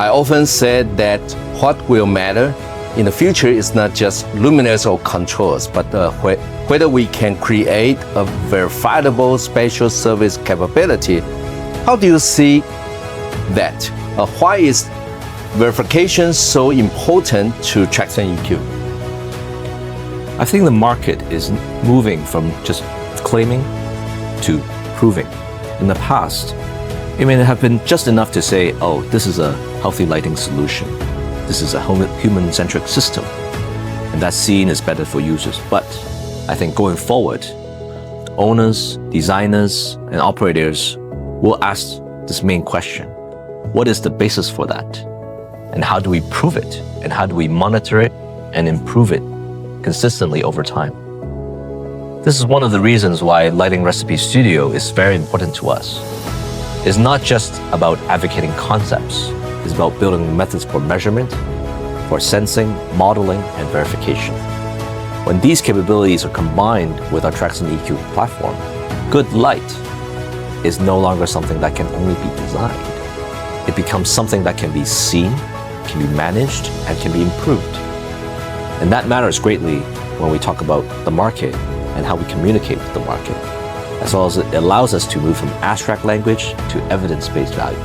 I often said that what will matter in the future is not just luminaires or controls, but whether we can create a verifiable spatial service capability. How do you see that? Why is verification so important to Traxon EQ? I think the market is moving from just claiming to proving. In the past, it may have been just enough to say, oh, this is a healthy lighting solution. This is a human-centric system. And that scene is better for users. But I think going forward, owners, designers, and operators will ask this main question. What is the basis for that? And how do we prove it? And how do we monitor it and improve it consistently over time? This is one of the reasons why Lighting Recipe Studio is very important to us. It's not just about advocating concepts. It's about building methods for measurement, for sensing, modeling, and verification. When these capabilities are combined with our Traxon EQ platform, good light is no longer something that can only be designed. It becomes something that can be seen, can be managed, and can be improved. And that matters greatly when we talk about the market and how we communicate with the market, as well as it allows us to move from abstract language to evidence-based value.